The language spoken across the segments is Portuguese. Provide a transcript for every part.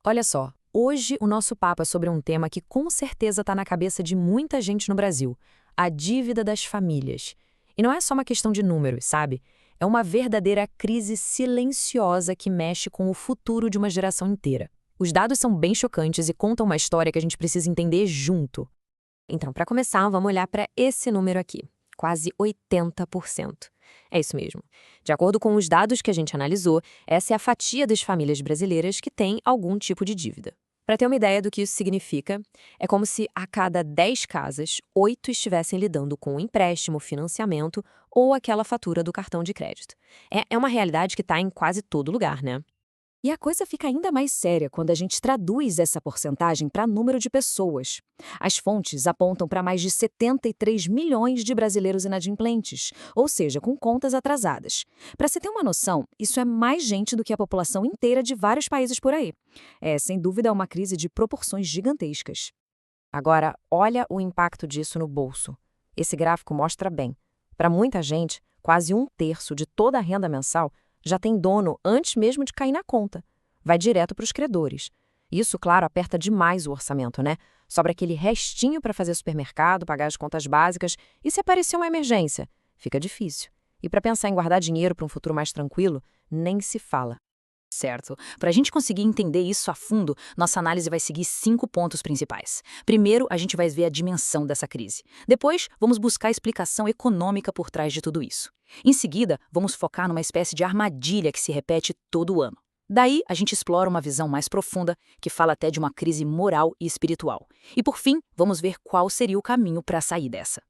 Olha só, hoje o nosso papo é sobre um tema que com certeza está na cabeça de muita gente no Brasil: a dívida das famílias. E não é só uma questão de números, sabe? É uma verdadeira crise silenciosa que mexe com o futuro de uma geração inteira. Os dados são bem chocantes e contam uma história que a gente precisa entender junto. Então, para começar, vamos olhar para esse número aqui, quase 80%. É isso mesmo. De acordo com os dados que a gente analisou, essa é a fatia das famílias brasileiras que tem algum tipo de dívida. Para ter uma ideia do que isso significa, é como se a cada 10 casas, 8 estivessem lidando com um empréstimo, financiamento ou aquela fatura do cartão de crédito. É uma realidade que está em quase todo lugar, né? E a coisa fica ainda mais séria quando a gente traduz essa porcentagem para número de pessoas. As fontes apontam para mais de 73 milhões de brasileiros inadimplentes, ou seja, com contas atrasadas. Para você ter uma noção, isso é mais gente do que a população inteira de vários países por aí. É, sem dúvida, uma crise de proporções gigantescas. Agora, olha o impacto disso no bolso. Esse gráfico mostra bem. Para muita gente, quase um terço de toda a renda mensal já tem dono antes mesmo de cair na conta. Vai direto para os credores. Isso, claro, aperta demais o orçamento, né? Sobra aquele restinho para fazer supermercado, pagar as contas básicas. E se aparecer uma emergência? Fica difícil. E para pensar em guardar dinheiro para um futuro mais tranquilo, nem se fala. Certo. Para a gente conseguir entender isso a fundo, nossa análise vai seguir 5 pontos principais. Primeiro, a gente vai ver a dimensão dessa crise. Depois, vamos buscar a explicação econômica por trás de tudo isso. Em seguida, vamos focar numa espécie de armadilha que se repete todo ano. Daí, a gente explora uma visão mais profunda, que fala até de uma crise moral e espiritual. E por fim, vamos ver qual seria o caminho para sair dessa.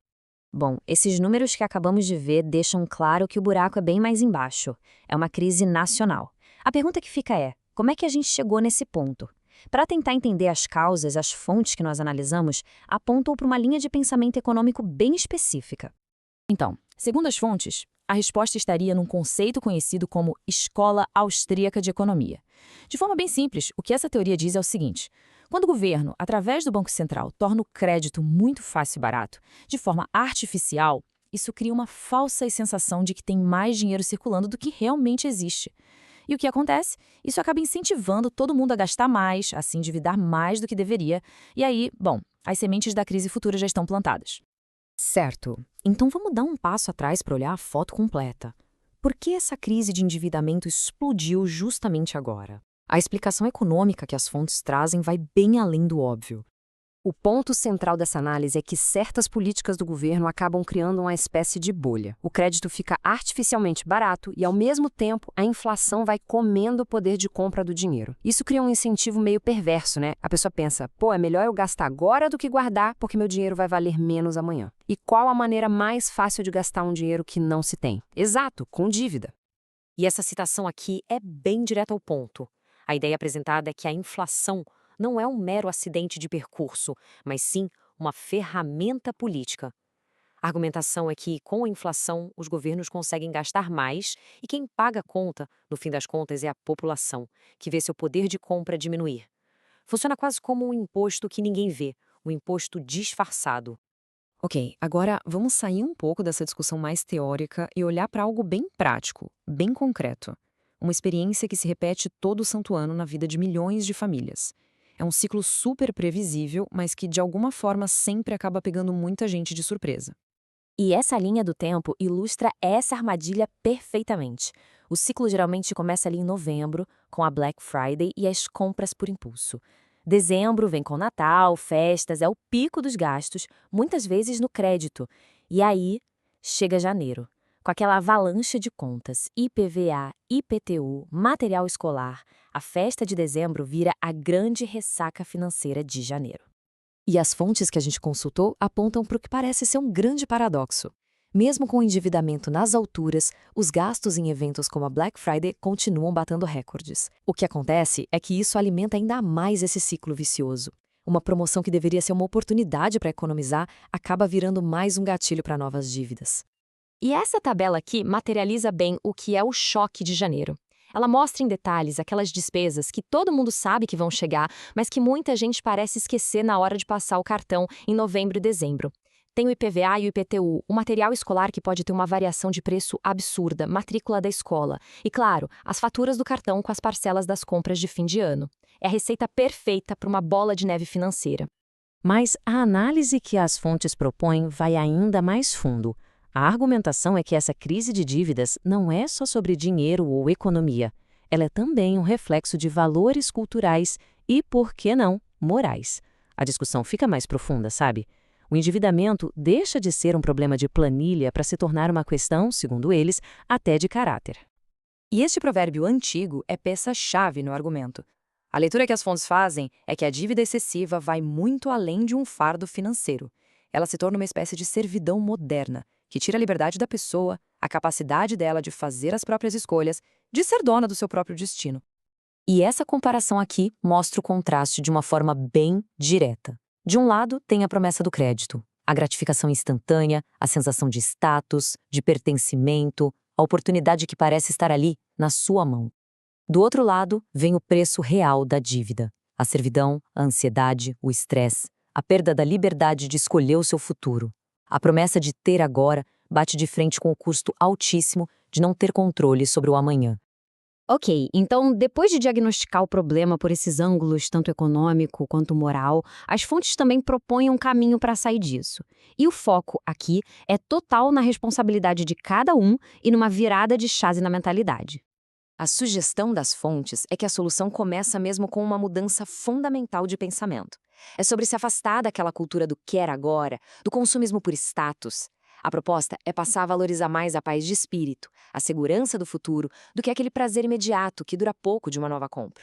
Bom, esses números que acabamos de ver deixam claro que o buraco é bem mais embaixo. É uma crise nacional. A pergunta que fica é: como é que a gente chegou nesse ponto? Para tentar entender as causas, as fontes que nós analisamos apontam para uma linha de pensamento econômico bem específica. Então, segundo as fontes, a resposta estaria num conceito conhecido como Escola Austríaca de Economia. De forma bem simples, o que essa teoria diz é o seguinte: quando o governo, através do Banco Central, torna o crédito muito fácil e barato, de forma artificial, isso cria uma falsa sensação de que tem mais dinheiro circulando do que realmente existe. E o que acontece? Isso acaba incentivando todo mundo a gastar mais, a se endividar mais do que deveria. E aí, bom, as sementes da crise futura já estão plantadas. Certo. Então vamos dar um passo atrás para olhar a foto completa. Por que essa crise de endividamento explodiu justamente agora? A explicação econômica que as fontes trazem vai bem além do óbvio. O ponto central dessa análise é que certas políticas do governo acabam criando uma espécie de bolha. O crédito fica artificialmente barato e, ao mesmo tempo, a inflação vai comendo o poder de compra do dinheiro. Isso cria um incentivo meio perverso, né? A pessoa pensa, pô, é melhor eu gastar agora do que guardar porque meu dinheiro vai valer menos amanhã. E qual a maneira mais fácil de gastar um dinheiro que não se tem? Exato, com dívida. E essa citação aqui é bem direta ao ponto. A ideia apresentada é que a inflação não é um mero acidente de percurso, mas sim uma ferramenta política. A argumentação é que, com a inflação, os governos conseguem gastar mais e quem paga a conta, no fim das contas, é a população, que vê seu poder de compra diminuir. Funciona quase como um imposto que ninguém vê, um imposto disfarçado. Ok, agora vamos sair um pouco dessa discussão mais teórica e olhar para algo bem prático, bem concreto. Uma experiência que se repete todo santo ano na vida de milhões de famílias. É um ciclo super previsível, mas que de alguma forma sempre acaba pegando muita gente de surpresa. E essa linha do tempo ilustra essa armadilha perfeitamente. O ciclo geralmente começa ali em novembro, com a Black Friday e as compras por impulso. Dezembro vem com Natal, festas, é o pico dos gastos, muitas vezes no crédito. E aí chega janeiro, com aquela avalanche de contas, IPVA, IPTU, material escolar. A festa de dezembro vira a grande ressaca financeira de janeiro. E as fontes que a gente consultou apontam para o que parece ser um grande paradoxo. Mesmo com o endividamento nas alturas, os gastos em eventos como a Black Friday continuam batendo recordes. O que acontece é que isso alimenta ainda mais esse ciclo vicioso. Uma promoção que deveria ser uma oportunidade para economizar acaba virando mais um gatilho para novas dívidas. E essa tabela aqui materializa bem o que é o choque de janeiro. Ela mostra em detalhes aquelas despesas que todo mundo sabe que vão chegar, mas que muita gente parece esquecer na hora de passar o cartão em novembro e dezembro. Tem o IPVA e o IPTU, o material escolar que pode ter uma variação de preço absurda, matrícula da escola. E, claro, as faturas do cartão com as parcelas das compras de fim de ano. É a receita perfeita para uma bola de neve financeira. Mas a análise que as fontes propõem vai ainda mais fundo. A argumentação é que essa crise de dívidas não é só sobre dinheiro ou economia. Ela é também um reflexo de valores culturais e, por que não, morais. A discussão fica mais profunda, sabe? O endividamento deixa de ser um problema de planilha para se tornar uma questão, segundo eles, até de caráter. E este provérbio antigo é peça-chave no argumento. A leitura que as fontes fazem é que a dívida excessiva vai muito além de um fardo financeiro. Ela se torna uma espécie de servidão moderna, que tira a liberdade da pessoa, a capacidade dela de fazer as próprias escolhas, de ser dona do seu próprio destino. E essa comparação aqui mostra o contraste de uma forma bem direta. De um lado, tem a promessa do crédito, a gratificação instantânea, a sensação de status, de pertencimento, a oportunidade que parece estar ali, na sua mão. Do outro lado, vem o preço real da dívida, a servidão, a ansiedade, o estresse, a perda da liberdade de escolher o seu futuro. A promessa de ter agora bate de frente com o custo altíssimo de não ter controle sobre o amanhã. Ok, então depois de diagnosticar o problema por esses ângulos, tanto econômico quanto moral, as fontes também propõem um caminho para sair disso. E o foco aqui é total na responsabilidade de cada um e numa virada de chave na mentalidade. A sugestão das fontes é que a solução começa mesmo com uma mudança fundamental de pensamento. É sobre se afastar daquela cultura do quer agora, do consumismo por status. A proposta é passar a valorizar mais a paz de espírito, a segurança do futuro, do que aquele prazer imediato que dura pouco de uma nova compra.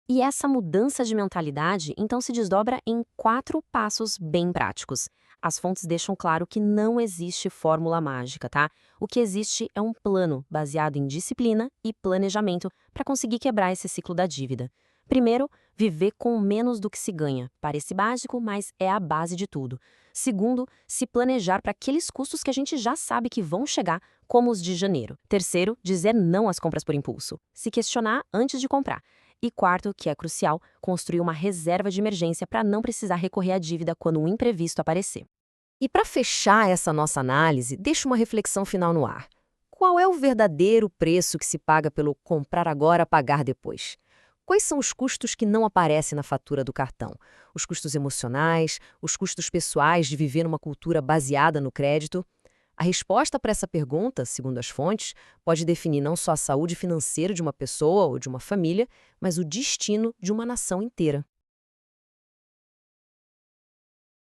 E essa mudança de mentalidade, então, se desdobra em 4 passos bem práticos. As fontes deixam claro que não existe fórmula mágica, tá? O que existe é um plano baseado em disciplina e planejamento para conseguir quebrar esse ciclo da dívida. Primeiro, viver com menos do que se ganha. Parece básico, mas é a base de tudo. Segundo, se planejar para aqueles custos que a gente já sabe que vão chegar, como os de janeiro. Terceiro, dizer não às compras por impulso. Se questionar antes de comprar. E quarto, que é crucial, construir uma reserva de emergência para não precisar recorrer à dívida quando um imprevisto aparecer. E para fechar essa nossa análise, deixo uma reflexão final no ar. Qual é o verdadeiro preço que se paga pelo comprar agora, pagar depois? Quais são os custos que não aparecem na fatura do cartão? Os custos emocionais, os custos pessoais de viver numa cultura baseada no crédito? A resposta para essa pergunta, segundo as fontes, pode definir não só a saúde financeira de uma pessoa ou de uma família, mas o destino de uma nação inteira.